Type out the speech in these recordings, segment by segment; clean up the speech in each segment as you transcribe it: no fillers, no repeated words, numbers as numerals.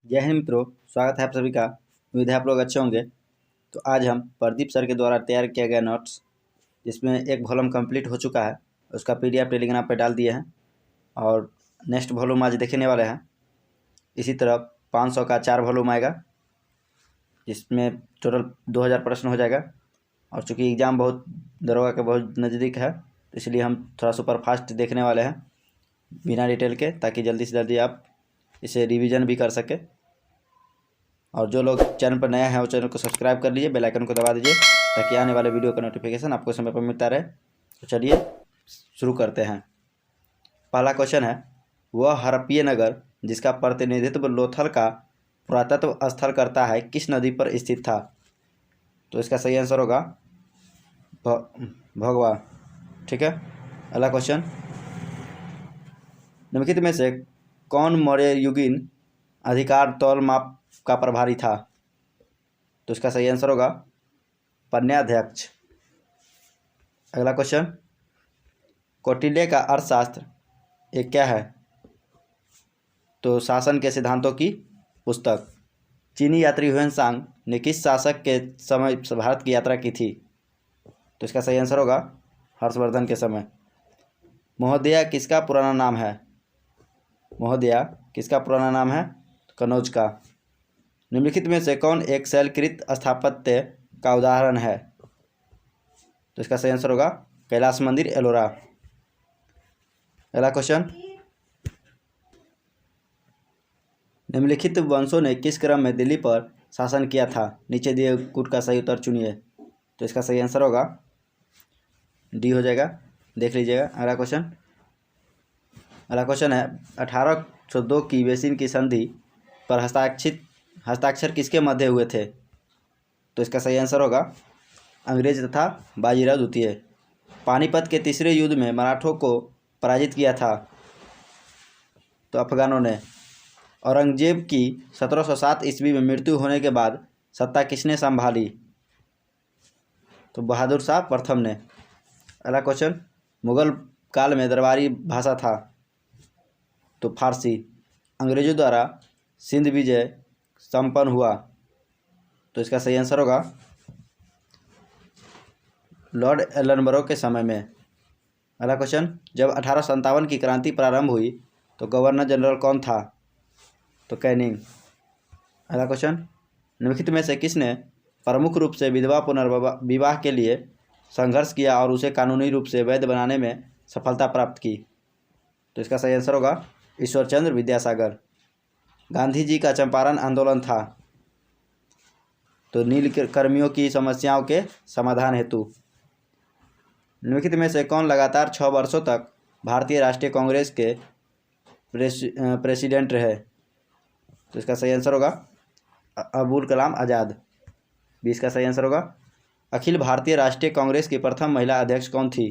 जय हिंद मित्रों, स्वागत है आप सभी का। उम्मीद है आप लोग अच्छे होंगे। तो आज हम प्रदीप सर के द्वारा तैयार किया गया नोट्स, जिसमें एक वॉल्यूम कंप्लीट हो चुका है, उसका पीडीएफ टेलीग्राम पे डाल दिए हैं और नेक्स्ट वॉल्यूम आज देखने वाले हैं। इसी तरह 500 का 4 वॉल्यूम आएगा, जिसमें टोटल 2000 प्रश्न हो जाएगा। और चूँकि एग्ज़ाम बहुत दरोगा के बहुत नज़दीक है, तो इसलिए हम थोड़ा सुपर फास्ट देखने वाले हैं बिना डिटेल के, ताकि जल्दी से जल्दी आप इसे रिवीजन भी कर सके। और जो लोग चैनल पर नया है वो चैनल को सब्सक्राइब कर लीजिए, बेल आइकन को दबा दीजिए, ताकि आने वाले वीडियो का नोटिफिकेशन आपको समय पर मिलता रहे। तो चलिए शुरू करते हैं। पहला क्वेश्चन है, वह हड़प्पीय नगर जिसका प्रतिनिधित्व लोथल का पुरातत्व स्थल करता है किस नदी पर स्थित था? तो इसका सही आंसर होगा भगवा। ठीक है। अगला क्वेश्चन, निम्नलिखित में से कौन मौर्ययुगीन अधिकार तौल माप का प्रभारी था? तो इसका सही आंसर होगा पन्याध्यक्ष। अगला क्वेश्चन, कौटिल्य का अर्थशास्त्र एक क्या है? तो शासन के सिद्धांतों की पुस्तक। चीनी यात्री ह्वेनसांग ने किस शासक के समय भारत की यात्रा की थी? तो इसका सही आंसर होगा हर्षवर्धन के समय। महोदया किसका पुराना नाम है? महोदया किसका पुराना नाम है? कनौज का। निम्नलिखित में से कौन एक शैलकृत स्थापत्य का उदाहरण है? तो इसका सही आंसर होगा कैलाश मंदिर, एलोरा। अगला क्वेश्चन, निम्नलिखित वंशों ने किस क्रम में दिल्ली पर शासन किया था? नीचे दिए कूट का सही उत्तर चुनिए। तो इसका सही आंसर होगा डी हो जाएगा, देख लीजिएगा। अगला क्वेश्चन है, 1802 की वेसिन की संधि पर हस्ताक्षर किसके मध्य हुए थे? तो इसका सही आंसर होगा अंग्रेज तथा बाजीराव द्वितीय। पानीपत के तीसरे युद्ध में मराठों को पराजित किया था तो अफगानों ने। औरंगजेब की 1707 ईस्वी में मृत्यु होने के बाद सत्ता किसने संभाली? तो बहादुर शाह प्रथम ने। अगला क्वेश्चन, मुगल काल में दरबारी भाषा था तो फारसी। अंग्रेजों द्वारा सिंध विजय संपन्न हुआ तो इसका सही आंसर होगा लॉर्ड एलनबरो के समय में। अगला क्वेश्चन, जब 1857 की क्रांति प्रारंभ हुई तो गवर्नर जनरल कौन था? तो कैनिंग। अगला क्वेश्चन, निम्नलिखित में से किसने प्रमुख रूप से विधवा पुनर्विवाह के लिए संघर्ष किया और उसे कानूनी रूप से वैध बनाने में सफलता प्राप्त की? तो इसका सही आंसर होगा ईश्वरचंद्र विद्यासागर। गांधी जी का चंपारण आंदोलन था तो नील कर्मियों की समस्याओं के समाधान हेतु। निम्नलिखित में से कौन लगातार 6 वर्षों तक भारतीय राष्ट्रीय कांग्रेस के प्रेसिडेंट रहे? तो इसका सही आंसर होगा अबुल कलाम आज़ाद। 20 का सही आंसर होगा अखिल भारतीय राष्ट्रीय कांग्रेस की प्रथम महिला अध्यक्ष कौन थी?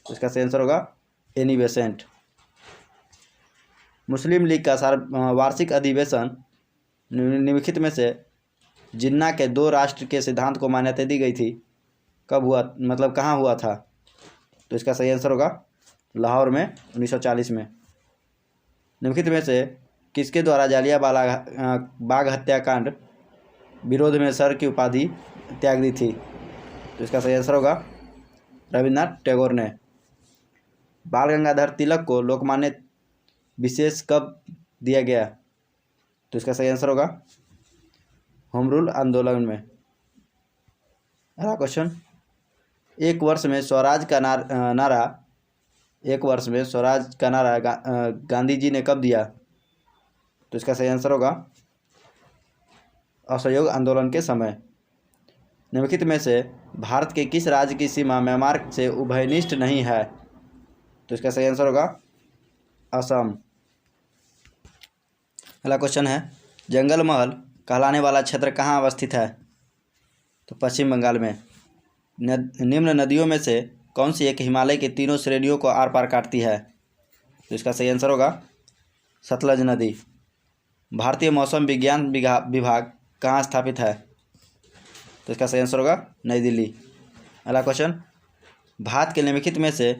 तो इसका सही आंसर होगा एनी बेसेंट। मुस्लिम लीग का वार्षिक अधिवेशन निम्नलिखित में से जिन्ना के 2 राष्ट्र के सिद्धांत को मान्यता दी गई थी कब हुआ, मतलब कहाँ हुआ था? तो इसका सही आंसर होगा लाहौर में 1940 में। निम्नलिखित में से किसके द्वारा जालियांवाला बाग हत्याकांड विरोध में सर की उपाधि त्याग दी थी? तो इसका सही आंसर होगा रविन्द्रनाथ टैगोर ने। बाल गंगाधर तिलक को लोकमान्य विशेष कब दिया गया? तो इसका सही आंसर होगा होम रूल आंदोलन में। अगला क्वेश्चन, एक वर्ष में स्वराज का नारा गांधी जी ने कब दिया? तो इसका सही आंसर होगा असहयोग आंदोलन के समय। निम्नलिखित में से भारत के किस राज्य की सीमा म्यांमार से उभयनिष्ठ नहीं है? तो इसका सही आंसर होगा असम। अगला क्वेश्चन है, जंगल महल कहलाने वाला क्षेत्र कहाँ अवस्थित है? तो पश्चिम बंगाल में। निम्न नदियों में से कौन सी एक हिमालय की तीनों श्रेणियों को आर पार काटती है? तो इसका सही आंसर होगा सतलज नदी। भारतीय मौसम विज्ञान विभाग कहाँ स्थापित है? तो इसका सही आंसर होगा नई दिल्ली। अगला क्वेश्चन, भारत के निम्नलिखित में से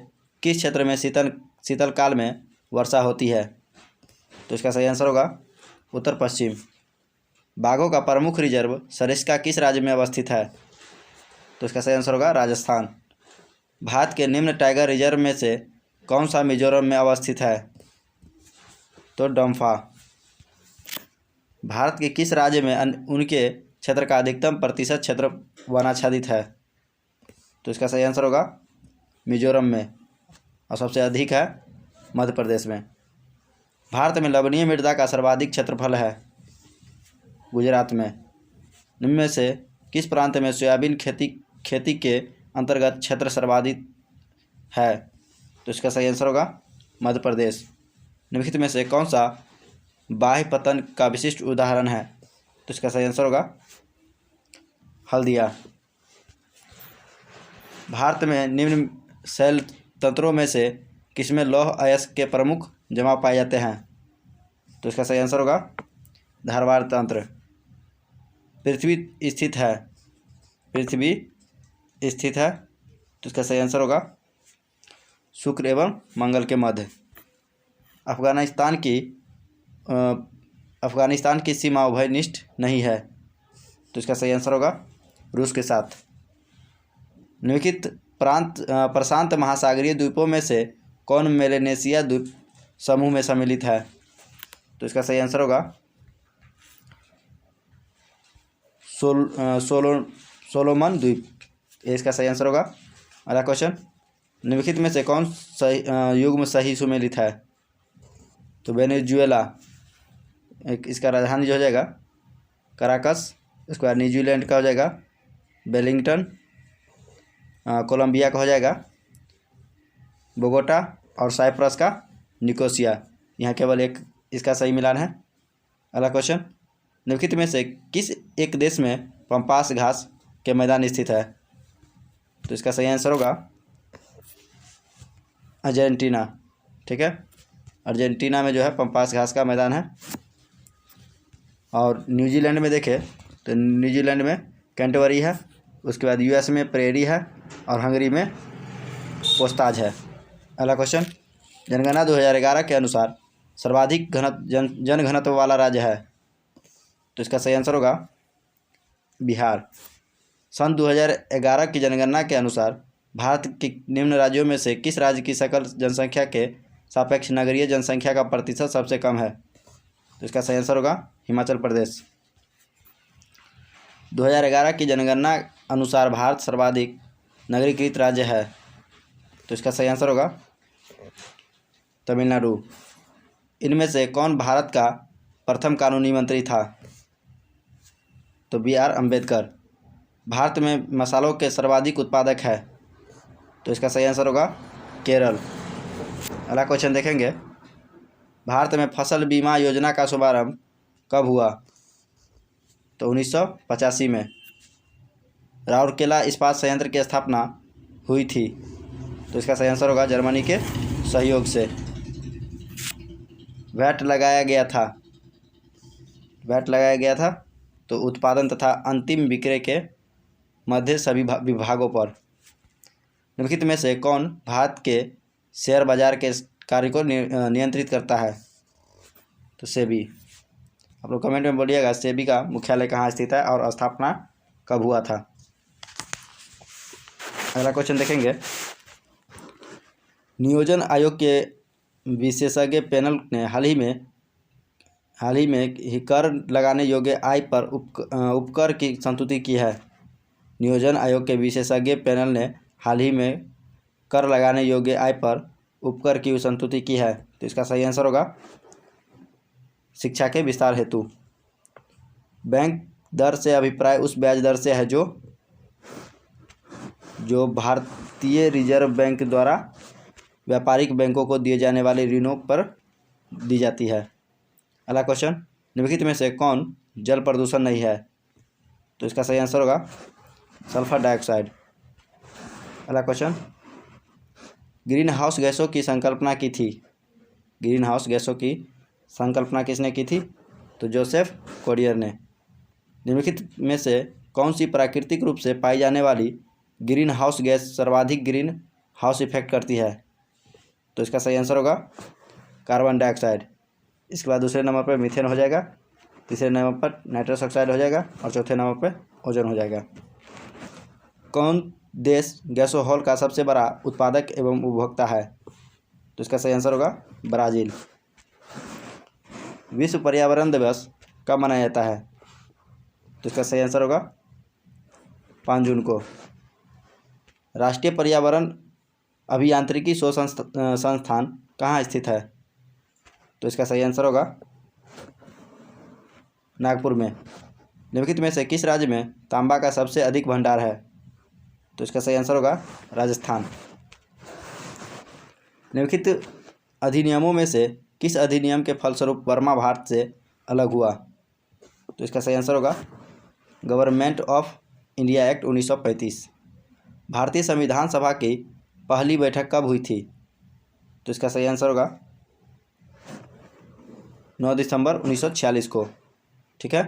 किस क्षेत्र में शीतलकाल में वर्षा होती है? तो इसका सही आंसर होगा उत्तर पश्चिम। बाघों का प्रमुख रिजर्व सरिस्का किस राज्य में अवस्थित है? तो इसका सही आंसर होगा राजस्थान। भारत के निम्न टाइगर रिजर्व में से कौन सा मिजोरम में अवस्थित है? तो डम्फा। भारत के किस राज्य में उनके क्षेत्र का अधिकतम प्रतिशत क्षेत्र वनाच्छादित है? तो इसका सही आंसर होगा मिजोरम में, और सबसे अधिक है मध्य प्रदेश में। भारत में लवणीय मृदा का सर्वाधिक क्षेत्रफल है? गुजरात में। निम्न में से किस प्रांत में सोयाबीन खेती के अंतर्गत क्षेत्र सर्वाधिक है? तो इसका सही आंसर होगा मध्य प्रदेश। निम्नलिखित में से कौन सा बाह्य पतन का विशिष्ट उदाहरण है? तो इसका सही आंसर होगा हल्दिया। भारत में निम्न शैल तंत्रों में से किसमें लौह अयस्क के प्रमुख जमाव पाए जाते हैं? तो इसका सही आंसर होगा धारवाड़ तंत्र। पृथ्वी स्थित है तो इसका सही आंसर होगा शुक्र एवं मंगल के मध्य। अफगानिस्तान की सीमा उभयनिष्ठ नहीं है, तो इसका सही आंसर होगा रूस के साथ। निम्नलिखित प्रशांत महासागरीय द्वीपों में से कौन मेलेनेशिया द्वीप समूह में सम्मिलित है? तो इसका सही आंसर होगा सोलोमन द्वीप, ये इसका सही आंसर होगा। अगला क्वेश्चन, निम्नलिखित में से कौन सही युग्म सही सुमेलित है? तो वेनेजुएला, इसका राजधानी जो हो जाएगा कराकस, उसके बाद न्यूजीलैंड का हो जाएगा वेलिंगटन, कोलंबिया का हो जाएगा बोगोटा, और साइप्रस का निकोसिया। यहाँ केवल एक इसका सही मिलान है। अगला क्वेश्चन, निम्नलिखित में से किस एक देश में पम्पास घास के मैदान स्थित है? तो इसका सही आंसर होगा अर्जेंटीना। ठीक है, अर्जेंटीना में जो है पम्पास घास का मैदान है। और न्यूजीलैंड में देखें तो न्यूजीलैंड में कैंटरबरी है, उसके बाद यूएस में प्रेरी है, और हंगरी में पोस्ताज है। अगला क्वेश्चन, जनगणना 2011 के अनुसार सर्वाधिक जनघनत्व वाला राज्य है? तो इसका सही आंसर होगा बिहार। सन 2011 की जनगणना के अनुसार भारत के निम्न राज्यों में से किस राज्य की सकल जनसंख्या के सापेक्ष नगरीय जनसंख्या का प्रतिशत सबसे कम है? तो इसका सही आंसर होगा हिमाचल प्रदेश। 2011 की जनगणना अनुसार भारत सर्वाधिक नगरीकृत राज्य है, तो इसका सही आंसर होगा तमिलनाडु। इनमें से कौन भारत का प्रथम कानूनी मंत्री था? तो BR अम्बेडकर। भारत में मसालों के सर्वाधिक उत्पादक है, तो इसका सही आंसर होगा केरल। अगला क्वेश्चन देखेंगे, भारत में फसल बीमा योजना का शुभारंभ कब हुआ? तो 1985 में। राउरकेला इस्पात संयंत्र की स्थापना हुई थी, तो इसका सही आंसर होगा जर्मनी के सहयोग से। वैट लगाया गया था तो उत्पादन तथा अंतिम विक्रय के मध्य सभी विभागों पर। निम्नलिखित में से कौन भारत के शेयर बाजार के कार्य को नियंत्रित करता है? तो सेबी। आप लोग कमेंट में बोलिएगा सेबी का मुख्यालय कहाँ स्थित है और स्थापना कब हुआ था। अगला क्वेश्चन देखेंगे, नियोजन आयोग के विशेषज्ञ पैनल ने हाल ही में ही कर लगाने योग्य आय पर उपकर की संस्तुति की है। नियोजन आयोग के विशेषज्ञ पैनल ने हाल ही में कर लगाने योग्य आय पर उपकर की संस्तुति की है, तो इसका सही आंसर होगा शिक्षा के विस्तार हेतु। बैंक दर से अभिप्राय उस ब्याज दर से है जो भारतीय रिजर्व बैंक द्वारा व्यापारिक बैंकों को दिए जाने वाले ऋणों पर दी जाती है। अगला क्वेश्चन, निम्नलिखित में से कौन जल प्रदूषण नहीं है? तो इसका सही आंसर होगा सल्फर डाइऑक्साइड। अगला क्वेश्चन, ग्रीन हाउस गैसों की संकल्पना की थी? ग्रीन हाउस गैसों की संकल्पना किसने की थी? तो जोसेफ कोरियर ने। निम्नलिखित में से कौन सी प्राकृतिक रूप से पाई जाने वाली ग्रीन हाउस गैस सर्वाधिक ग्रीन हाउस इफेक्ट करती है? तो इसका सही आंसर होगा कार्बन डाइऑक्साइड। इसके बाद दूसरे नंबर पर मीथेन हो जाएगा, तीसरे नंबर पर नाइट्रस ऑक्साइड हो जाएगा और चौथे नंबर पर ओजोन हो जाएगा। कौन देश गैसोहॉल का सबसे बड़ा उत्पादक एवं उपभोक्ता है? तो इसका सही आंसर होगा ब्राज़ील। विश्व पर्यावरण दिवस कब मनाया जाता है? तो इसका सही आंसर होगा 5 जून को। राष्ट्रीय पर्यावरण अभियांत्रिकी शोध संस्थान कहाँ स्थित है? तो इसका सही आंसर होगा नागपुर में। निम्नलिखित में से किस राज्य में तांबा का सबसे अधिक भंडार है? तो इसका सही आंसर होगा राजस्थान। निम्नलिखित अधिनियमों में से किस अधिनियम के फलस्वरूप वर्मा भारत से अलग हुआ? तो इसका सही आंसर होगा गवर्नमेंट ऑफ इंडिया एक्ट 1935। भारतीय संविधान सभा की पहली बैठक कब हुई थी? तो इसका सही आंसर होगा 9 दिसंबर 1946 को। ठीक है।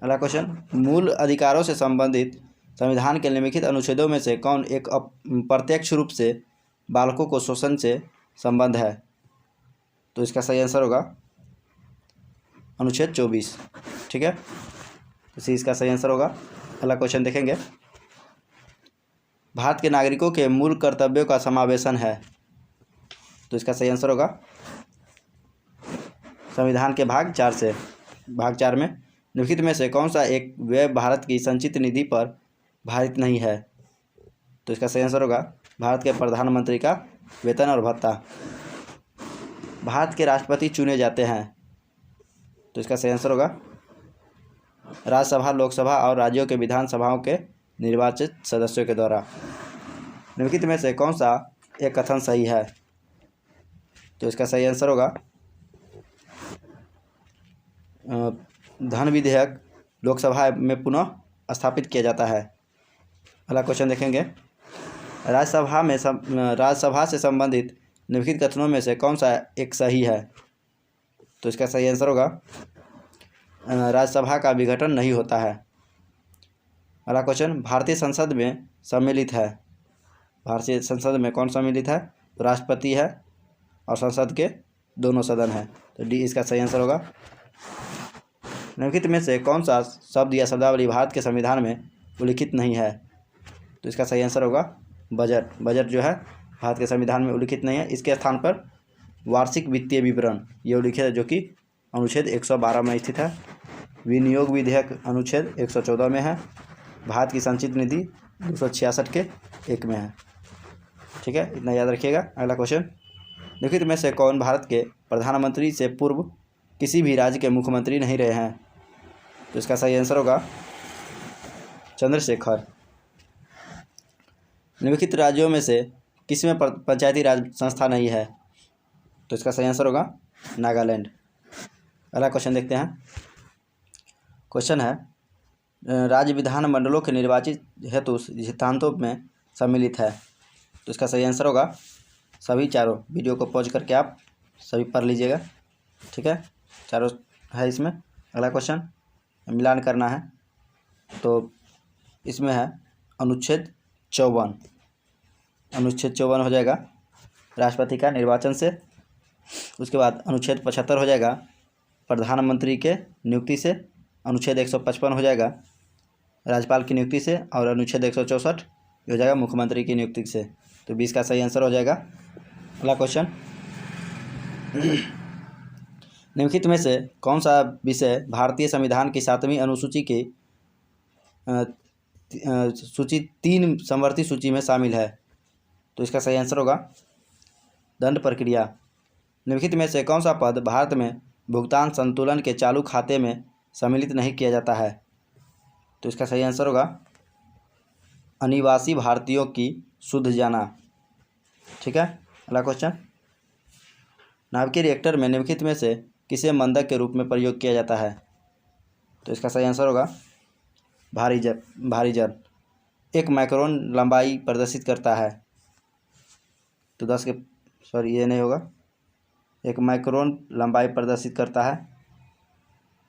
अगला क्वेश्चन, मूल अधिकारों से संबंधित संविधान के निम्नलिखित अनुच्छेदों में से कौन एक प्रत्यक्ष रूप से बालकों को शोषण से संबंध है? तो इसका सही आंसर होगा अनुच्छेद 24। ठीक है, तो इसका सही आंसर होगा। अगला क्वेश्चन देखेंगे, भारत के नागरिकों के मूल कर्तव्यों का समावेशन है। तो इसका सही आंसर होगा संविधान के भाग 4 से। भाग 4 में निम्नलिखित में से कौन सा एक व्यय भारत की संचित निधि पर भारित नहीं है? तो इसका सही आंसर होगा भारत के प्रधानमंत्री का वेतन और भत्ता। भारत के राष्ट्रपति चुने जाते हैं। तो इसका सही आंसर होगा राज्यसभा, लोकसभा और राज्यों के विधानसभाओं के निर्वाचित सदस्यों के द्वारा। निम्नलिखित में से कौन सा एक कथन सही है? तो इसका सही आंसर होगा धन विधेयक लोकसभा में पुनः स्थापित किया जाता है। अगला क्वेश्चन देखेंगे, राज्यसभा से संबंधित निम्नलिखित कथनों में से कौन सा एक सही है? तो इसका सही आंसर होगा राज्यसभा का विघटन नहीं होता है। अगला क्वेश्चन, भारतीय संसद में सम्मिलित है। भारतीय संसद में कौन सम्मिलित है? तो राष्ट्रपति है और संसद के दोनों सदन हैं। तो डी इसका सही आंसर होगा। निम्नलिखित में से कौन सा शब्द या शब्दावली भारत के संविधान में उल्लिखित नहीं है? तो इसका सही आंसर होगा बजट। बजट जो है भारत के संविधान में उल्लिखित नहीं है। इसके स्थान पर वार्षिक वित्तीय विवरण ये उल्लिखित है, जो कि अनुच्छेद 112 में स्थित है। विनियोग विधेयक अनुच्छेद 114 में है। भारत की संचित निधि 266 के 1 में है। ठीक है, इतना याद रखिएगा। अगला क्वेश्चन, निम्नलिखित में से कौन भारत के प्रधानमंत्री से पूर्व किसी भी राज्य के मुख्यमंत्री नहीं रहे हैं? तो इसका सही आंसर होगा चंद्रशेखर। निम्नलिखित राज्यों में से किसमें पंचायती राज संस्था नहीं है? तो इसका सही आंसर होगा नागालैंड। अगला क्वेश्चन देखते हैं। क्वेश्चन है, राज्य विधानमंडलों के निर्वाचित हेतु सिद्धांतों में सम्मिलित है। तो इसका सही आंसर होगा सभी चारों। वीडियो को पॉज करके आप सभी पढ़ लीजिएगा। ठीक है, चारों है इसमें। अगला क्वेश्चन मिलान करना है, तो इसमें है अनुच्छेद 54। अनुच्छेद 54 हो जाएगा राष्ट्रपति का निर्वाचन से। उसके बाद अनुच्छेद 75 हो जाएगा प्रधानमंत्री के नियुक्ति से। अनुच्छेद 155 हो जाएगा राज्यपाल की नियुक्ति से। और अनुच्छेद 164 हो जाएगा मुख्यमंत्री की नियुक्ति से। तो 20 का सही आंसर हो जाएगा। अगला क्वेश्चन, निम्नलिखित में से कौन सा विषय भारतीय संविधान की 7वीं अनुसूची की सूची 3 समवर्ती सूची में शामिल है? तो इसका सही आंसर होगा दंड प्रक्रिया। निम्नलिखित में से कौन सा पद भारत में भुगतान संतुलन के चालू खाते में सम्मिलित नहीं किया जाता है? तो इसका सही आंसर होगा अनिवासी भारतीयों की शुद्ध जाना। ठीक है, अगला क्वेश्चन, नाभिकीय रिएक्टर में निम्नलिखित में से किसे मंदक के रूप में प्रयोग किया जाता है? तो इसका सही आंसर होगा भारी जल। 1 माइक्रोन लंबाई प्रदर्शित करता है। तो 10 के सॉरी ये नहीं होगा, 1 माइक्रोन लंबाई प्रदर्शित करता है।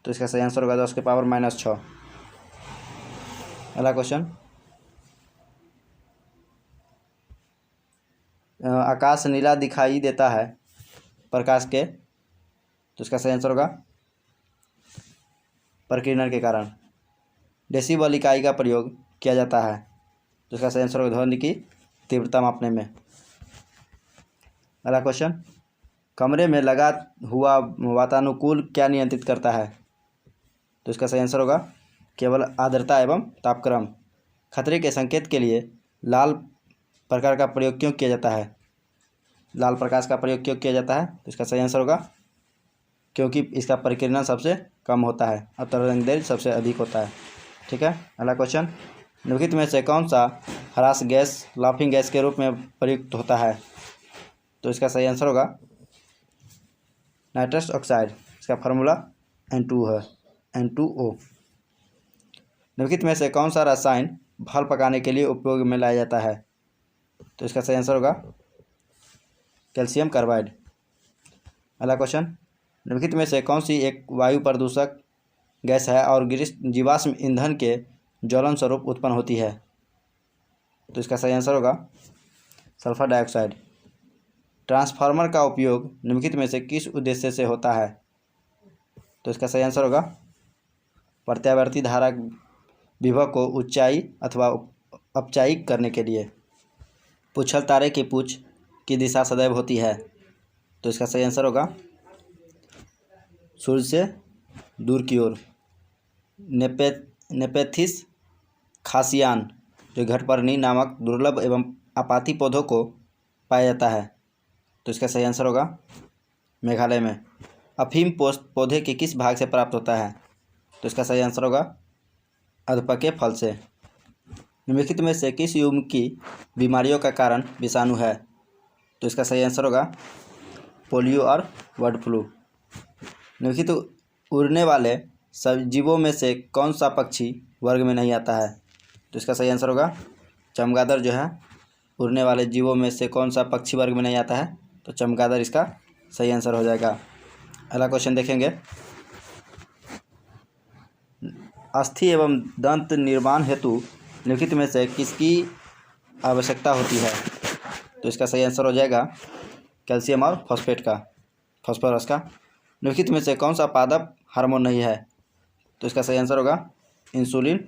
तो इसका सही आंसर होगा 10 के पावर -6। अगला क्वेश्चन, आकाश नीला दिखाई देता है प्रकाश के, तो इसका सही आंसर होगा प्रकीर्णन के कारण। डेसिबल इकाई का प्रयोग किया जाता है, तो इसका सही आंसर होगा ध्वनि की तीव्रता मापने में। अगला क्वेश्चन, कमरे में लगा हुआ वातानुकूल क्या नियंत्रित करता है, तो इसका सही आंसर होगा केवल आर्द्रता एवं तापक्रम। खतरे के संकेत के लिए लाल प्रकार का प्रयोग क्यों किया जाता है, लाल प्रकाश का प्रयोग क्यों किया जाता है, तो इसका सही आंसर होगा क्योंकि इसका प्रकीर्णन सबसे कम होता है और तरंगदैर्घ्य सबसे अधिक होता है। ठीक है। अगला क्वेश्चन, निम्नलिखित में से कौन सा ह्रास गैस लाफिंग गैस के रूप में प्रयुक्त होता है, तो इसका सही आंसर होगा नाइट्रस ऑक्साइड। इसका फार्मूला N2 है, N2O। निम्नलिखित में से कौन सा रसायन फल पकाने के लिए उपयोग में लाया जाता है, तो इसका सही आंसर होगा कैल्शियम कार्बाइड। अगला क्वेश्चन, निम्नलिखित में से कौन सी एक वायु प्रदूषक गैस है और जीवाश्म ईंधन के ज्वलन स्वरूप उत्पन्न होती है, तो इसका सही आंसर होगा सल्फर डाइऑक्साइड। ट्रांसफार्मर का उपयोग निम्नलिखित में से किस उद्देश्य से होता है, तो इसका सही आंसर होगा प्रत्यावर्ती धारा विभव को ऊंचाई अथवा अपचायिक करने के लिए। पुच्छल तारे की पूछ की दिशा सदैव होती है, तो इसका सही आंसर होगा सूर्य से दूर की ओर। नेपेथिस खासियान जो घटपर्णी नामक दुर्लभ एवं आपाती पौधों को पाया जाता है, तो इसका सही आंसर होगा मेघालय में। अफीम पौधे के किस भाग से प्राप्त होता है, तो इसका सही आंसर होगा अधपके फल से। निम्नलिखित में से किस युग्म की बीमारियों का कारण विषाणु है, तो इसका सही आंसर होगा पोलियो और बर्ड फ्लू। निम्नलिखित उड़ने वाले सब जीवों में से कौन सा पक्षी वर्ग में नहीं आता है, तो इसका सही आंसर होगा चमगादड़ जो है उड़ने वाले जीवों में से कौन सा पक्षी वर्ग में नहीं आता है, तो चमगादड़ इसका सही आंसर हो जाएगा। अगला क्वेश्चन देखेंगे, अस्थि एवं दंत निर्माण हेतु निम्नलिखित में से किसकी आवश्यकता होती है, तो इसका सही आंसर हो जाएगा कैल्शियम और फॉस्फोरस का। निम्नलिखित में से कौन सा पादप हार्मोन नहीं है, तो इसका सही आंसर होगा इंसुलिन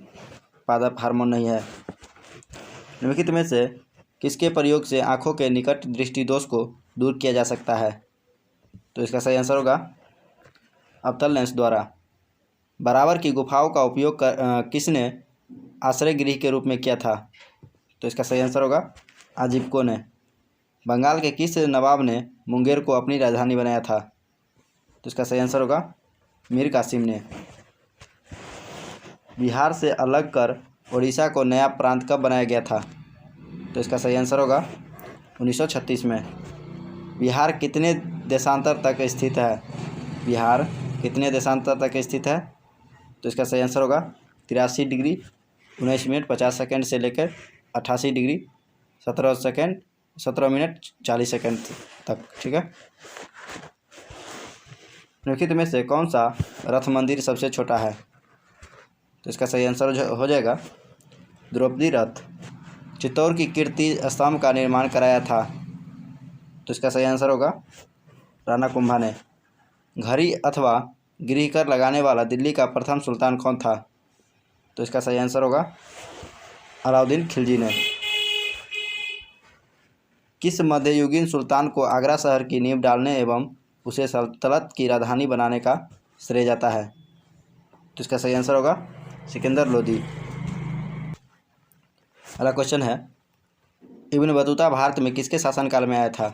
पादप हार्मोन नहीं है। निम्नलिखित में से किसके प्रयोग से आँखों के निकट दृष्टि दोष को दूर किया जा सकता है, तो इसका सही आंसर होगा अवतल लेंस द्वारा। बराबर की गुफाओं का उपयोग किसने आश्रय गृह के रूप में किया था, तो इसका सही आंसर होगा आजीविकों ने। बंगाल के किस नवाब ने मुंगेर को अपनी राजधानी बनाया था, तो इसका सही आंसर होगा मीर कासिम ने। बिहार से अलग कर उड़ीसा को नया प्रांत कब बनाया गया था, तो इसका सही आंसर होगा 1936 में। बिहार कितने देशांतर तक स्थित है, बिहार कितने देशांतर तक स्थित है, तो इसका सही आंसर होगा 83 डिग्री 19 मिनट 50 सेकंड से लेकर 88 डिग्री 17 मिनट 40 सेकंड तक। ठीक है। निम्नलिखित में से कौन सा रथ मंदिर सबसे छोटा है, तो इसका सही आंसर हो जाएगा द्रौपदी रथ। चित्तौड़ की कीर्ति स्तंभ का निर्माण कराया था, तो इसका सही आंसर होगा राणा कुंभा ने। घड़ी अथवा गृह कर लगाने वाला दिल्ली का प्रथम सुल्तान कौन था, तो इसका सही आंसर होगा अलाउद्दीन खिलजी ने। किस मध्ययुगीन सुल्तान को आगरा शहर की नींव डालने एवं उसे सल्तनत की राजधानी बनाने का श्रेय जाता है, तो इसका सही आंसर होगा सिकंदर लोदी। अगला क्वेश्चन है, इब्न बतूता भारत में किसके शासनकाल में आया था,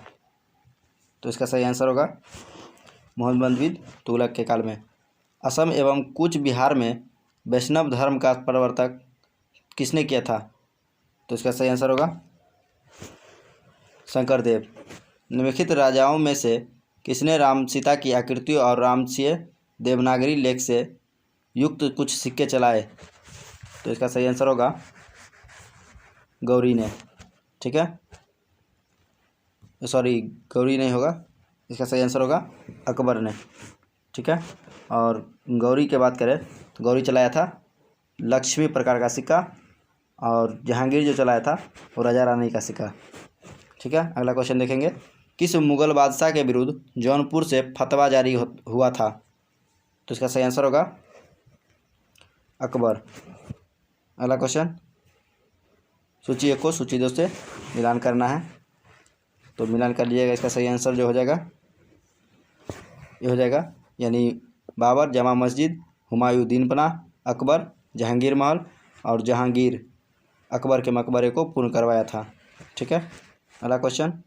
तो इसका सही आंसर होगा मोहम्मद बिन तुगलक के काल में। असम एवं कूच बिहार में वैष्णव धर्म का प्रवर्तक किसने किया था, तो इसका सही आंसर होगा शंकरदेव। निम्नलिखित राजाओं में से किसने राम सीता की आकृति और रामसीय देवनागरी लेख से युक्त कुछ सिक्के चलाए, तो इसका सही आंसर होगा गौरी ने। ठीक है, सॉरी गौरी नहीं होगा, इसका सही आंसर होगा अकबर ने। ठीक है, और गौरी की बात करें तो गौरी चलाया था लक्ष्मी प्रकार का सिक्का, और जहांगीर जो चलाया था वो राजा रानी का सिक्का। ठीक है, अगला क्वेश्चन देखेंगे, किस मुगल बादशाह के विरुद्ध जौनपुर से फतवा जारी हुआ था? तो इसका सही आंसर होगा अकबर। अगला क्वेश्चन, सूची 1 को सूची 2 से मिलान करना है, तो मिलान कर लीजिएगा। इसका सही आंसर जो हो जाएगा ये हो जाएगा, यानी बाबर, जमा मस्जिद, हुमायूं दीन पनाह, अकबर, जहांगीर महल और जहांगीर अकबर के मकबरे को पूर्ण करवाया था। ठीक है। अगला क्वेश्चन,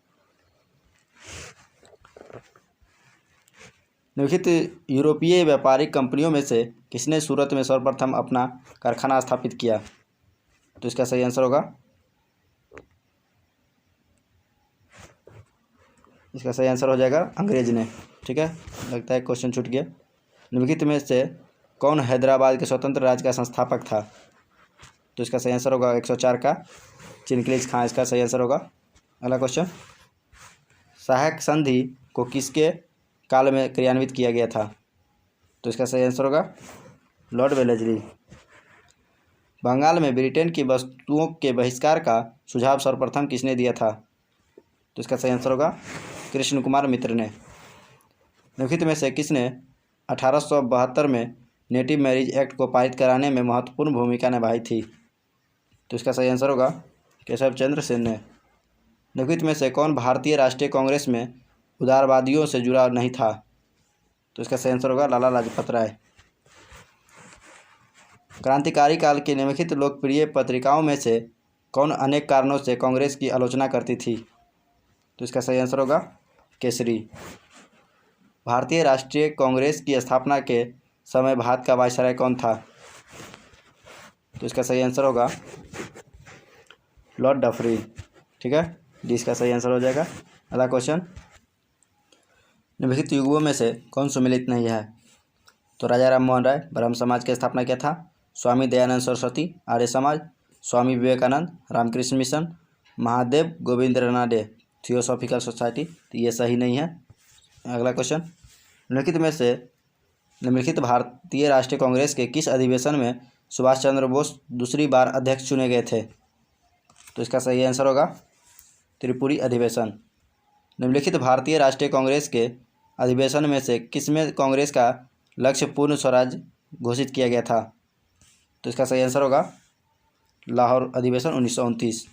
निम्नलिखित यूरोपीय व्यापारिक कंपनियों में से किसने सूरत में सर्वप्रथम अपना कारखाना स्थापित किया? तो इसका सही आंसर होगा, इसका सही आंसर हो जाएगा अंग्रेज ने। ठीक है, लगता है क्वेश्चन छूट गया। निम्नलिखित में से कौन हैदराबाद के स्वतंत्र राज्य का संस्थापक था? तो इसका सही आंसर होगा 104 का चिनक्लिज खां इसका सही आंसर होगा। अगला क्वेश्चन, सहायक संधि को किसके काल में क्रियान्वित किया गया था? तो इसका सही आंसर होगा लॉर्ड वेलेस्ली। बंगाल में ब्रिटेन की वस्तुओं के बहिष्कार का सुझाव सर्वप्रथम किसने दिया था? तो इसका सही आंसर होगा कृष्ण कुमार मित्र ने। निम्नलिखित में से किसने 1872 में नेटिव मैरिज एक्ट को पारित कराने में महत्वपूर्ण भूमिका निभाई थी? तो इसका सही आंसर होगा केशव चंद्र सेन ने। निम्नलिखित में से कौन भारतीय राष्ट्रीय कांग्रेस में उदारवादियों से जुड़ा नहीं था? तो इसका सही आंसर होगा लाला लाजपत राय। क्रांतिकारी काल की निम्नलिखित लोकप्रिय पत्रिकाओं में से कौन अनेक कारणों से कांग्रेस की आलोचना करती थी? तो इसका सही आंसर होगा केसरी। भारतीय राष्ट्रीय कांग्रेस की स्थापना के समय भारत का वायसराय कौन था? तो इसका सही आंसर होगा लॉर्ड डफरी। ठीक है, डी इसका सही आंसर हो जाएगा। अगला क्वेश्चन, निम्नलिखित युगों में से कौन सुमेलित नहीं है? तो राजा राम मोहन राय ब्रह्म समाज की स्थापना किया था, Swami Dayanand Saraswati Arya Samaj, Swami Vivekanand Ramakrishna mission, Mahadev Govindranath theosophical society. तो ये सही नहीं है। अगला क्वेश्चन, निम्नलिखित भारतीय राष्ट्रीय कांग्रेस के किस अधिवेशन में सुभाष चंद्र बोस दूसरी बार अध्यक्ष चुने गए थे? तो इसका सही आंसर होगा त्रिपुरी अधिवेशन। निम्नलिखित भारतीय राष्ट्रीय कांग्रेस के अधिवेशन में से किसमें कांग्रेस का लक्ष्य पूर्ण स्वराज घोषित किया गया था? तो इसका सही आंसर होगा लाहौर अधिवेशन 1929।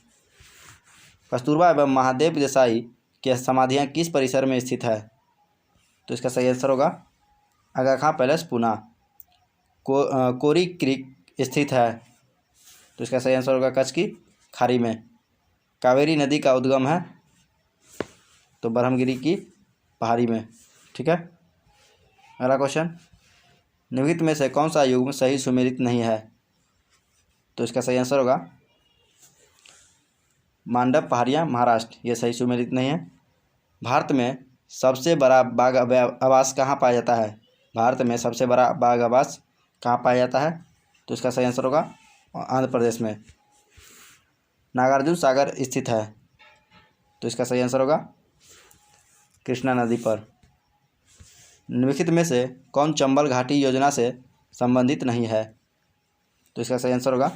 कस्तूरबा एवं महादेव देसाई की समाधियाँ किस परिसर में स्थित है? तो इसका सही आंसर होगा आगा खां पैलेस पुणे, कोरी क्रीक स्थित है। तो इसका सही आंसर होगा कच्छ की खाड़ी में। कावेरी नदी का उद्गम है तो ब्रह्मगिरी की पहाड़ी में। ठीक है। अगला क्वेश्चन, निम्नलिखित में से कौन सा युग्म सही सुमेलित नहीं है? तो इसका सही आंसर होगा मांडव पहाड़ियाँ महाराष्ट्र, ये सही सुमेलित नहीं है। भारत में सबसे बड़ा बाघ आवास कहाँ पाया जाता है? भारत में सबसे बड़ा बाघ आवास कहाँ पाया जाता है? तो इसका सही आंसर होगा आंध्र प्रदेश में, नागार्जुन सागर स्थित है। तो इसका सही आंसर होगा कृष्णा नदी पर। निम्नलिखित में से कौन चंबल घाटी योजना से संबंधित नहीं है? तो इसका सही आंसर होगा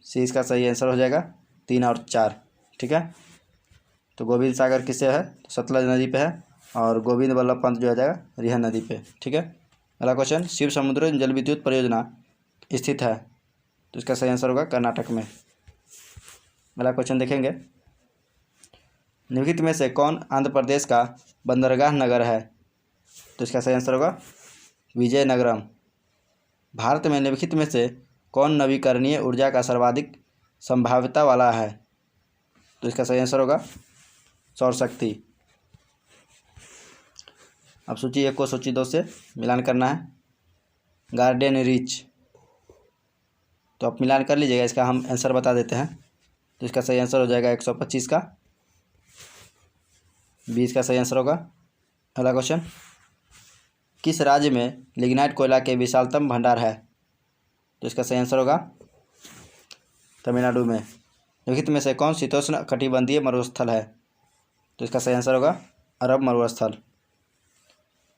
सी, इसका सही आंसर हो जाएगा 3 और 4। ठीक है, तो गोविंद सागर किससे है? तो सतलज नदी पे है, और गोविंद वल्लभ पंत जो आ जाएगा रिहन नदी पे। ठीक है। अगला क्वेश्चन, शिव समुद्र जल विद्युत परियोजना स्थित है? तो इसका सही आंसर होगा कर्नाटक में। अगला क्वेश्चन देखेंगे, निम्नलिखित में से कौन आंध्र प्रदेश का बंदरगाह नगर है? तो इसका सही आंसर होगा विजयनगरम। भारत में निम्नलिखित में से कौन नवीकरणीय ऊर्जा का सर्वाधिक संभाव्यता वाला है? तो इसका सही आंसर होगा सौर शक्ति। अब सूची 1 को सूची 2 से मिलान करना है। गार्डन रिच, तो आप मिलान कर लीजिएगा, इसका हम आंसर बता देते हैं। तो इसका सही आंसर हो जाएगा 125 का, 20 का सही आंसर होगा। अगला क्वेश्चन, किस राज्य में लिग्नाइट कोयला के विशालतम भंडार है? तो इसका सही आंसर होगा तमिलनाडु में। निम्नलिखित में से कौन शीतोष्ण कटिबंधीय मरुस्थल है? तो इसका सही आंसर होगा अरब मरुस्थल।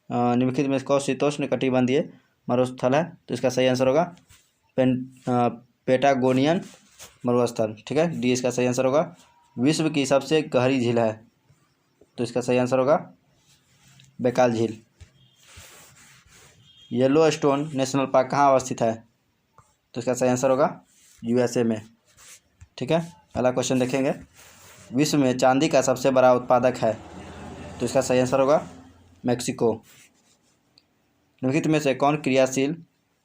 निम्नलिखित में कौन शीतोष्ण कटिबंधीय मरुस्थल है? तो इसका सही आंसर होगा पेटागोनियन मरुस्थल। ठीक है, डी इसका सही आंसर होगा। विश्व की सबसे गहरी झील है? तो इसका सही आंसर होगा बैकाल झील। येलोस्टोन नेशनल पार्क कहाँ अवस्थित है? तो इसका सही आंसर होगा यूएसए में। ठीक है, अगला क्वेश्चन देखेंगे। विश्व में चांदी का सबसे बड़ा उत्पादक है? तो इसका सही आंसर होगा मेक्सिको। निम्नलिखित में से कौन क्रियाशील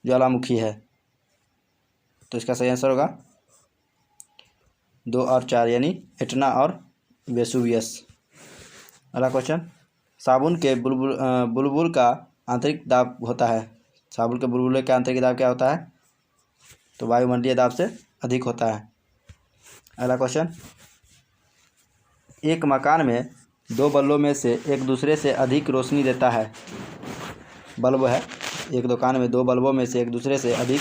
ज्वालामुखी है? तो इसका सही आंसर होगा 2 और 4 यानी एटना और वेसुवियस। अगला क्वेश्चन, साबुन के बुलबुल का आंतरिक दाब होता है? साबुन के बुलबुले का आंतरिक दाब क्या होता है? तो वायुमंडलीय दाब से अधिक होता है। अगला क्वेश्चन, एक मकान में 2 बल्बों में से एक दूसरे से अधिक रोशनी देता है। बल्ब है, एक दुकान में 2 बल्बों में से एक दूसरे से अधिक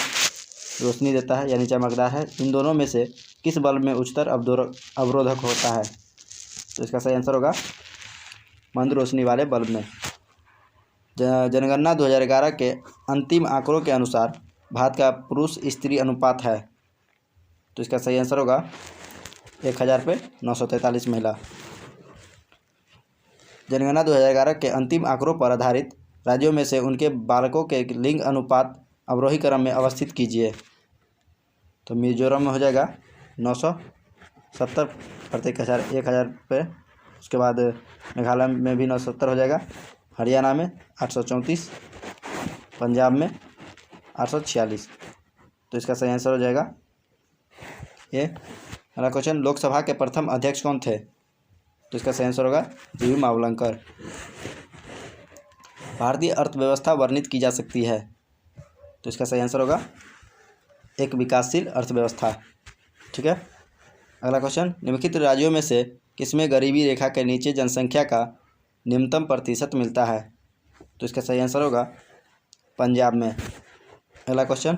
रोशनी देता है यानी चमकदार है। इन दोनों में से किस बल्ब में उच्चतर अवरोधक होता है? तो इसका सही आंसर होगा मंद रोशनी वाले बल्ब में। जनगणना 2011 के अंतिम आंकड़ों के अनुसार भारत का पुरुष स्त्री अनुपात है? तो इसका सही आंसर होगा 1000 पे 943 महिला। जनगणना 2011 के अंतिम आंकड़ों पर आधारित राज्यों में से उनके बालकों के लिंग अनुपात अवरोही क्रम में अवस्थित कीजिए। तो मिजोरम में हो जाएगा 970 प्रत्येक 1000 पे। उसके बाद मेघालय में भी 970 हो जाएगा, हरियाणा में 834, पंजाब में 846। तो इसका सही आंसर हो जाएगा ये। अगला क्वेश्चन, लोकसभा के प्रथम अध्यक्ष कौन थे? तो इसका सही आंसर होगा जीवी मावलंकर। भारतीय अर्थव्यवस्था वर्णित की जा सकती है? तो इसका सही आंसर होगा एक विकासशील अर्थव्यवस्था। ठीक है, अगला क्वेश्चन, निम्नलिखित राज्यों में से किसमें गरीबी रेखा के नीचे जनसंख्या का न्यूनतम प्रतिशत मिलता है? तो इसका सही आंसर होगा पंजाब में। अगला क्वेश्चन,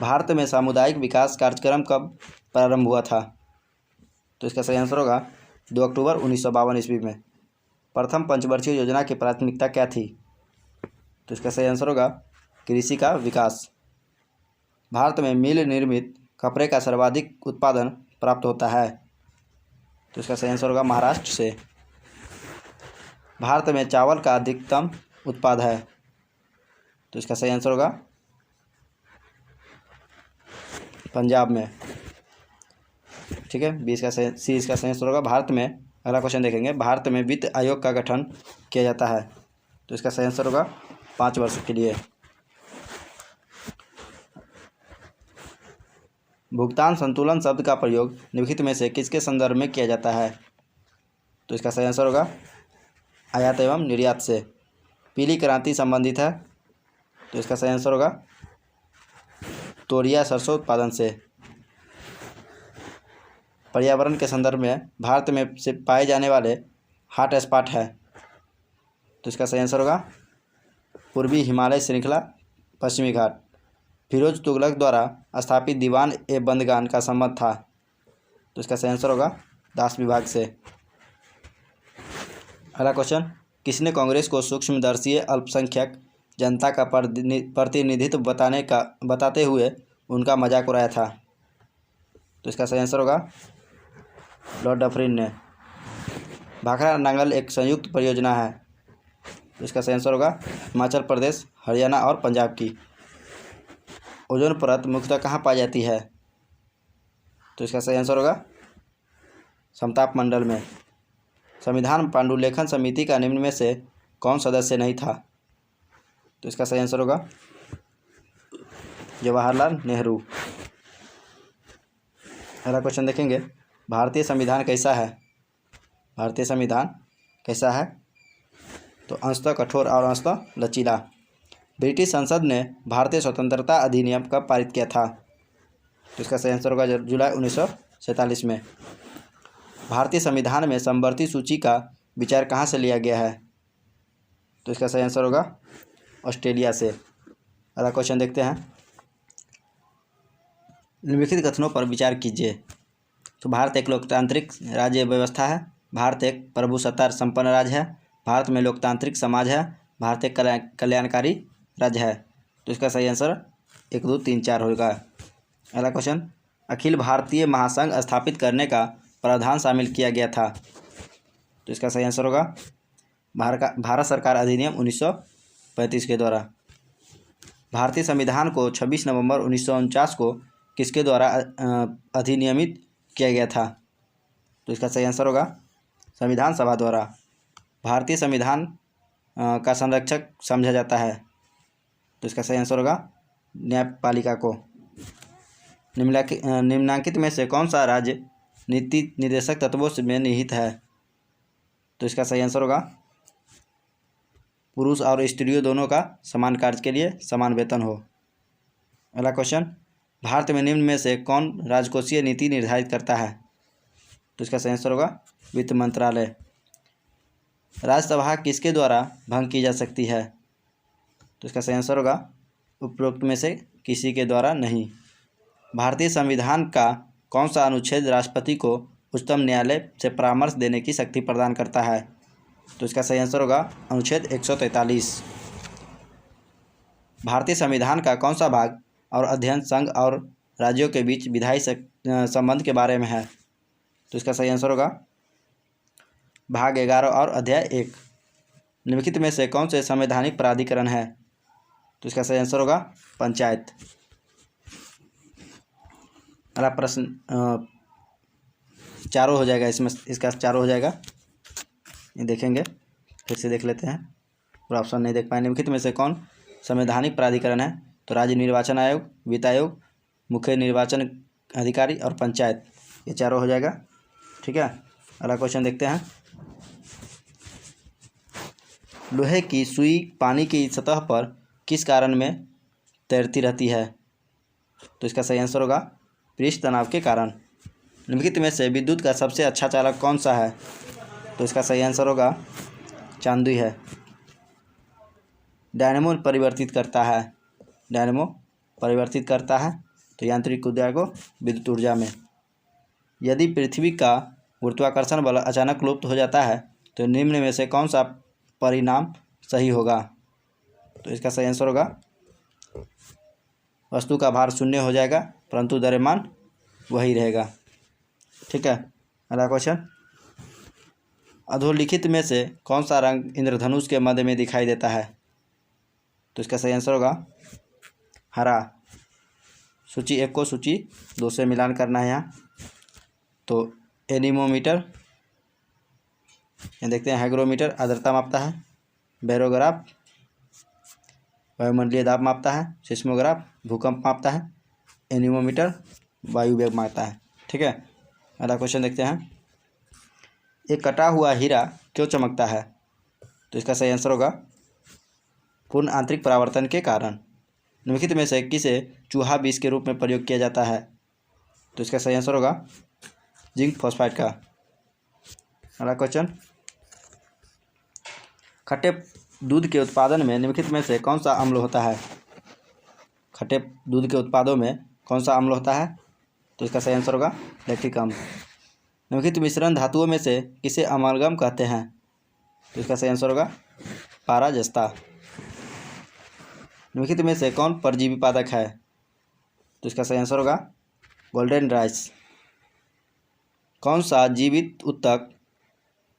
भारत में सामुदायिक विकास कार्यक्रम कब प्रारंभ हुआ था? तो इसका सही आंसर होगा 2 अक्टूबर 1952 ईस्वी में। प्रथम पंचवर्षीय योजना की प्राथमिकता क्या थी? तो इसका सही आंसर होगा कृषि का विकास। भारत में मिल निर्मित कपड़े का सर्वाधिक उत्पादन प्राप्त होता है? तो इसका सही आंसर होगा महाराष्ट्र से। भारत में चावल का अधिकतम उत्पाद है? तो इसका सही आंसर होगा पंजाब में। ठीक है, बी इसका सही इसका सही आंसर होगा भारत में। अगला क्वेश्चन देखेंगे, भारत में वित्त आयोग का गठन किया जाता है? तो इसका सही आंसर होगा 5 वर्ष के लिए। भुगतान संतुलन शब्द का प्रयोग निम्नलिखित में से किसके संदर्भ में किया जाता है? तो इसका सही आंसर होगा आयात एवं निर्यात से। पीली क्रांति संबंधित है? तो इसका सही आंसर होगा तोरिया सरसों उत्पादन से। पर्यावरण के संदर्भ में भारत में से पाए जाने वाले हॉट स्पॉट है? तो इसका सही आंसर होगा पूर्वी हिमालय श्रृंखला, पश्चिमी घाट। फिरोज तुगलक द्वारा स्थापित दीवान ए बंदगान का संबंध था? तो इसका सही आंसर होगा दास विभाग से। अगला क्वेश्चन, किसने कांग्रेस को सूक्ष्मदर्शी अल्पसंख्यक जनता का प्रतिनिधित्व बताते हुए उनका मजाक उड़ाया था? तो इसका सही आंसर होगा लॉर्ड डफरिन ने। भाखड़ा नांगल एक संयुक्त परियोजना है? तो इसका सही आंसर होगा हिमाचल प्रदेश, हरियाणा और पंजाब की। ओजोन परत मुख्यतः कहाँ पाई जाती है? तो इसका सही आंसर होगा समताप मंडल में। संविधान पांडुलेखन समिति का निम्न में से कौन सदस्य नहीं था? तो इसका सही आंसर होगा जवाहरलाल नेहरू। अगला क्वेश्चन देखेंगे, भारतीय संविधान कैसा है? भारतीय संविधान कैसा है? तो अंशतः कठोर और अंशतः लचीला। ब्रिटिश संसद ने भारतीय स्वतंत्रता अधिनियम कब पारित किया था? तो इसका सही आंसर होगा जुलाई 1947 में। भारतीय संविधान में समवर्ती सूची का विचार कहाँ से लिया गया है? तो इसका सही आंसर होगा ऑस्ट्रेलिया से। अगला क्वेश्चन देखते हैं, निम्नलिखित कथनों पर विचार कीजिए। तो भारत एक लोकतांत्रिक राज्य व्यवस्था है, भारत एक प्रभुसत्ता संपन्न राज्य है, भारत में लोकतांत्रिक समाज है, भारत एक कल्याणकारी राज्य है। तो इसका सही आंसर 1, 2, 3, 4 होगा। अगला क्वेश्चन, अखिल भारतीय महासंघ स्थापित करने का प्रावधान शामिल किया गया था? तो इसका सही आंसर होगा भारत सरकार अधिनियम 1935 के द्वारा। भारतीय संविधान को 26 नवंबर 1949 को किसके द्वारा अधिनियमित किया गया था? तो इसका सही आंसर होगा संविधान सभा द्वारा। भारतीय संविधान का संरक्षक समझा जाता है? तो इसका सही आंसर होगा न्यायपालिका को। निम्नलिखित में से कौन सा राज्य नीति निर्देशक तत्वों में निहित है? तो इसका सही आंसर होगा पुरुष और स्त्रियों दोनों का समान कार्य के लिए समान वेतन हो। अगला क्वेश्चन, भारत में निम्न में से कौन राजकोषीय नीति निर्धारित करता है? तो इसका सही आंसर होगा वित्त मंत्रालय। राज्यसभा किसके द्वारा भंग की जा सकती है? तो इसका सही आंसर होगा उपरोक्त में से किसी के द्वारा नहीं। भारतीय संविधान का कौन सा अनुच्छेद राष्ट्रपति को उच्चतम न्यायालय से परामर्श देने की शक्ति प्रदान करता है? तो इसका सही आंसर होगा अनुच्छेद 143। भारतीय संविधान का कौन सा भाग और अध्ययन संघ और राज्यों के बीच विधायी संबंध के बारे में है? तो इसका सही आंसर होगा भाग 11 और अध्याय 1। निम्नलिखित में से कौन से संवैधानिक प्राधिकरण है? तो इसका सही आंसर होगा पंचायत। अगला प्रश्न चारों हो जाएगा, इसमें इसका चारों हो जाएगा, ये देखेंगे, फिर से देख लेते हैं, पूरा ऑप्शन नहीं देख पाए। निम्नलिखित में से कौन संवैधानिक प्राधिकरण है? तो राज्य निर्वाचन आयोग, वित्त आयोग, मुख्य निर्वाचन अधिकारी और पंचायत, ये चारों हो जाएगा। ठीक है, अगला क्वेश्चन देखते हैं। लोहे की सुई पानी की सतह पर किस कारण में तैरती रहती है? तो इसका सही आंसर होगा पृष्ठ तनाव के कारण। निम्नलिखित में से विद्युत का सबसे अच्छा चालक कौन सा है? तो इसका सही आंसर होगा चांदी है। डायनेमो परिवर्तित करता है, डायनेमो परिवर्तित करता है तो यांत्रिक ऊर्जा को विद्युत ऊर्जा में। यदि पृथ्वी का गुरुत्वाकर्षण बल अचानक लुप्त हो जाता है तो निम्न में से कौन सा परिणाम सही होगा? तो इसका सही आंसर होगा वस्तु का भार शून्य हो जाएगा परंतु द्रव्यमान वही रहेगा। ठीक है, अगला क्वेश्चन, अधोलिखित में से कौन सा रंग इंद्रधनुष के मध्य में दिखाई देता है? तो इसका सही आंसर होगा हरा। सूची 1 को सूची 2 से मिलान करना है यहाँ। तो एनीमोमीटर, ये देखते हैं, हाइग्रोमीटर आर्द्रता मापता है, बैरोग्राफ वायुमंडलीय दाब मापता है, सिस्मोग्राफ भूकंप मापता है, एनीमोमीटर वायु वेग मापता है। ठीक है, अगला क्वेश्चन देखते हैं। एक कटा हुआ हीरा क्यों चमकता है? तो इसका सही आंसर होगा पूर्ण आंतरिक परावर्तन के कारण। निम्नलिखित में से किसे चूहा विष के रूप में प्रयोग किया जाता है? तो इसका सही आंसर होगा जिंक फॉस्फाइड का। अगला क्वेश्चन, खट्टे दूध के उत्पादन में निम्नलिखित में से कौन सा अम्ल होता है? खट्टे दूध के उत्पादों में कौन सा अम्ल होता है? तो इसका सही आंसर होगा लैक्टिक अम्ल। निम्नलिखित मिश्रण धातुओं में से किसे अमालगम कहते हैं? तो इसका सही आंसर होगा पाराजस्ता। निम्नलिखित में से कौन परजीवी पादक है? तो इसका सही आंसर होगा गोल्डन राइस। कौन सा जीवित ऊतक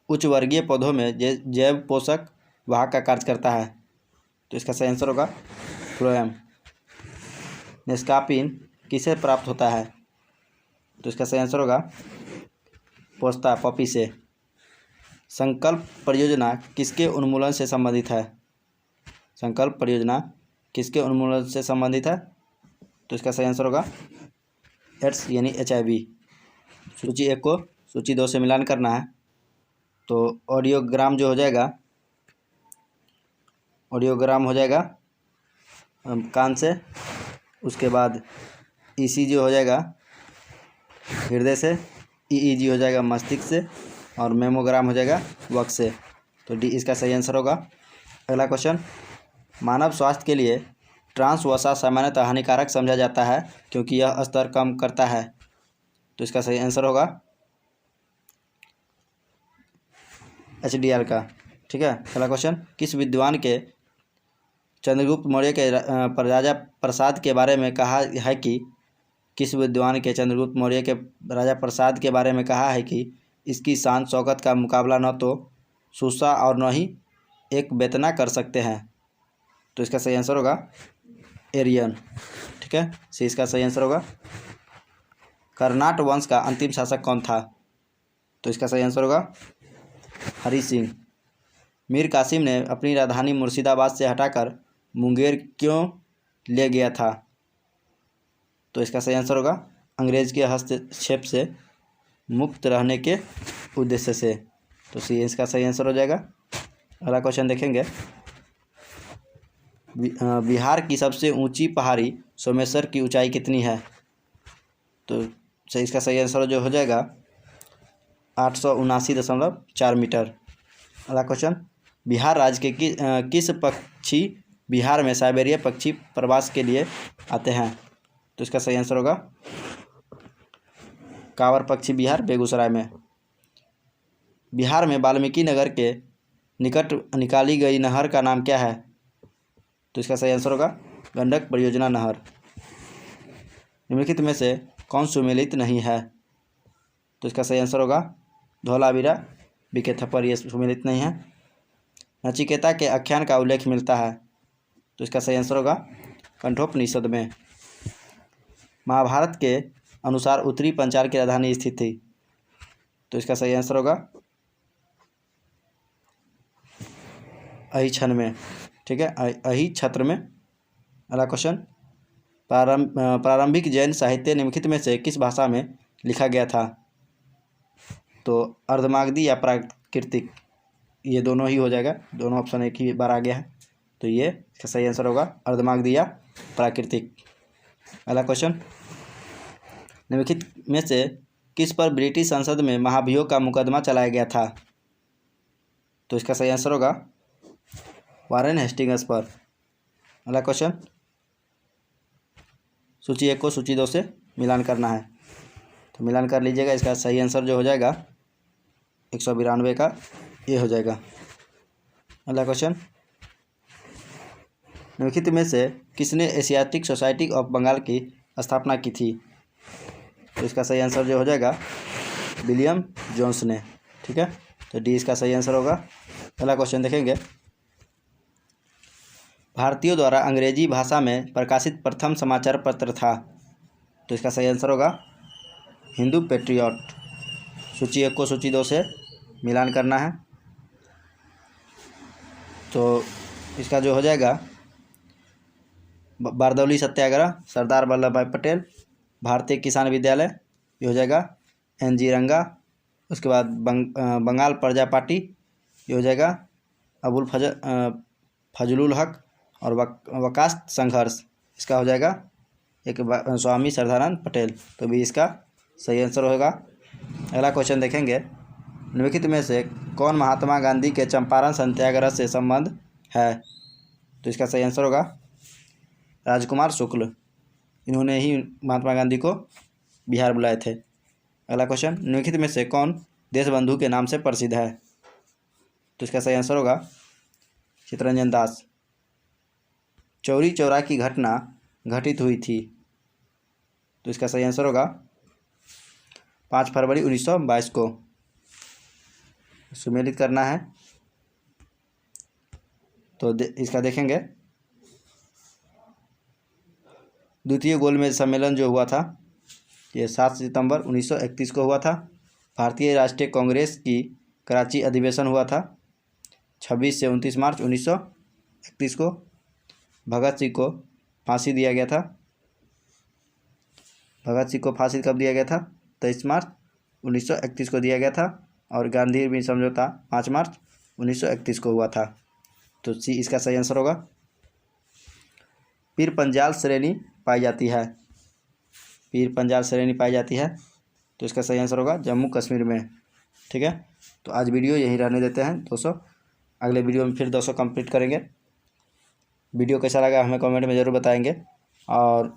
उच्च वर्गीय पौधों में जैव पोषक वाहक का कार्य करता है? तो इसका सही आंसर होगा फ्लोएम। निष्कापिन किसे प्राप्त होता है? तो इसका सही आंसर होगा पोस्ता पॉपी से। संकल्प परियोजना किसके उन्मूलन से संबंधित है? संकल्प परियोजना किसके उन्मूलन से संबंधित है? तो इसका सही आंसर होगा एड्स यानी HIV। सूची 1 को सूची 2 से मिलान करना है। तो ऑडियोग्राम जो हो जाएगा, ऑडियोग्राम हो जाएगा कान से, उसके बाद ECG हो जाएगा हृदय से, EEG हो जाएगा मस्तिष्क से और मेमोग्राम हो जाएगा वक्ष से। तो D इसका सही आंसर होगा। अगला क्वेश्चन, मानव स्वास्थ्य के लिए ट्रांस वसा सामान्यतः हानिकारक समझा जाता है क्योंकि यह स्तर कम करता है। तो इसका सही आंसर होगा HDL का। ठीक है, अगला क्वेश्चन, किस विद्वान के चंद्रगुप्त मौर्य के पर राजा प्रसाद के बारे में कहा है कि किस विद्वान के चंद्रगुप्त मौर्य के राजा प्रसाद के बारे में कहा है कि इसकी शान शौकत का मुकाबला न तो सुसा और न ही एक बेतना कर सकते हैं? तो इसका सही आंसर होगा एरियन। ठीक है, सी इसका सही आंसर होगा। कर्नाट वंश का अंतिम शासक कौन था? तो इसका सही आंसर होगा हरि सिंह। मीर कासिम ने अपनी राजधानी मुर्शिदाबाद से हटाकर मुंगेर क्यों ले गया था? तो इसका सही आंसर होगा अंग्रेज के हस्तक्षेप से मुक्त रहने के उद्देश्य से। तो सी इसका सही आंसर हो जाएगा। अगला क्वेश्चन देखेंगे। बिहार की सबसे ऊंची पहाड़ी सोमेश्वर की ऊंचाई कितनी है? तो इसका सही आंसर जो हो जाएगा 879.4 मीटर। अगला क्वेश्चन। बिहार राज्य के किस पक्षी बिहार में साइबेरिया पक्षी प्रवास के लिए आते हैं? तो इसका सही आंसर होगा कांवर पक्षी बिहार बेगूसराय में। बिहार में वाल्मीकि नगर के निकट निकाली गई नहर का नाम क्या है? तो इसका सही आंसर होगा गंडक परियोजना नहर। निम्नलिखित में से कौन सुमेलित नहीं है? तो इसका सही आंसर होगा धौलावीरा बीके थप्पड़, ये सुमेलित नहीं है। नचिकेता के आख्यान का उल्लेख मिलता है? तो इसका सही आंसर होगा कंठोपनिषद में। महाभारत के अनुसार उत्तरी पंचाल की राजधानी स्थित थी? तो इसका सही आंसर होगा अहिछन में। ठीक है, अहिछत्र में। अगला क्वेश्चन। प्रारंभिक जैन साहित्य निम्नलिखित में से किस भाषा में लिखा गया था? तो अर्धमागधी या प्राकृतिक, ये दोनों ही हो जाएगा। दोनों ऑप्शन एक ही बार आ गया है, तो ये इसका सही आंसर होगा अर्धमागधी या प्राकृतिक। अगला क्वेश्चन। निम्नलिखित में से किस पर ब्रिटिश संसद में महाभियोग का मुकदमा चलाया गया था? तो इसका सही आंसर होगा वारेन हेस्टिंग्स पर। अगला क्वेश्चन। सूची 1 को सूची 2 से मिलान करना है, तो मिलान कर लीजिएगा। इसका सही आंसर जो हो जाएगा 192 का ये हो जाएगा। अगला क्वेश्चन। निम्नलिखित में से किसने एशियाटिक सोसाइटी ऑफ बंगाल की स्थापना की थी? तो इसका सही आंसर जो हो जाएगा विलियम जोन्स ने। ठीक है, तो डी इसका सही आंसर होगा। अगला क्वेश्चन देखेंगे। भारतीयों द्वारा अंग्रेजी भाषा में प्रकाशित प्रथम समाचार पत्र था? तो इसका सही आंसर होगा हिंदू पेट्रियट। सूची 1 को सूची 2 से मिलान करना है, तो इसका जो हो जाएगा बारदौली सत्याग्रह, सरदार वल्लभ भाई पटेल, भारतीय किसान विद्यालय, ये हो जाएगा NG रंगा। उसके बाद बंगाल प्रजा पार्टी, ये हो जाएगा अबुल फजलुल हक। और वकास्त संघर्ष, इसका हो जाएगा एक स्वामी श्रद्धानंद पटेल। तो भी इसका सही आंसर होगा। अगला क्वेश्चन देखेंगे। निम्नलिखित में से कौन महात्मा गांधी के चंपारण सत्याग्रह से संबंध है? तो इसका सही आंसर होगा राजकुमार शुक्ल। इन्होंने ही महात्मा गांधी को बिहार बुलाए थे। अगला क्वेश्चन। निम्नलिखित में से कौन देशबंधु के नाम से प्रसिद्ध है? तो इसका सही आंसर होगा चित्तरंजन दास। चौरी चौरा की घटना घटित हुई थी? तो इसका सही आंसर होगा 5 फरवरी 1922 को। सुमेलित करना है, तो इसका देखेंगे। द्वितीय गोलमेज सम्मेलन जो हुआ था ये 7 सितंबर 1931 को हुआ था। भारतीय राष्ट्रीय कांग्रेस की कराची अधिवेशन हुआ था 26 से 29 मार्च 1931 को। भगत सिंह को फांसी दिया गया था। भगत सिंह को फांसी कब दिया गया था? 23 मार्च 1931 को दिया गया था। और गांधी भी समझौता 5 मार्च 1931 को हुआ था। तो सी इसका सही आंसर होगा। पीर पंजाल श्रेणी पाई जाती है? पीर पंजाल श्रेणी पाई जाती है, तो इसका सही आंसर होगा जम्मू कश्मीर में। ठीक है, तो आज वीडियो यहीं रहने देते हैं 200। अगले वीडियो में फिर 200 कंप्लीट करेंगे। वीडियो कैसा लगा हमें कमेंट में ज़रूर बताएंगे। और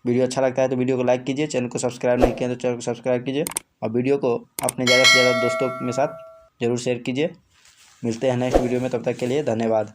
वीडियो अच्छा लगता है तो वीडियो को लाइक कीजिए, चैनल को सब्सक्राइब नहीं किया तो चैनल को सब्सक्राइब कीजिए, और वीडियो को अपने ज़्यादा से ज़्यादा दोस्तों के साथ ज़रूर शेयर कीजिए। मिलते हैं नेक्स्ट वीडियो में, तब तक के लिए धन्यवाद।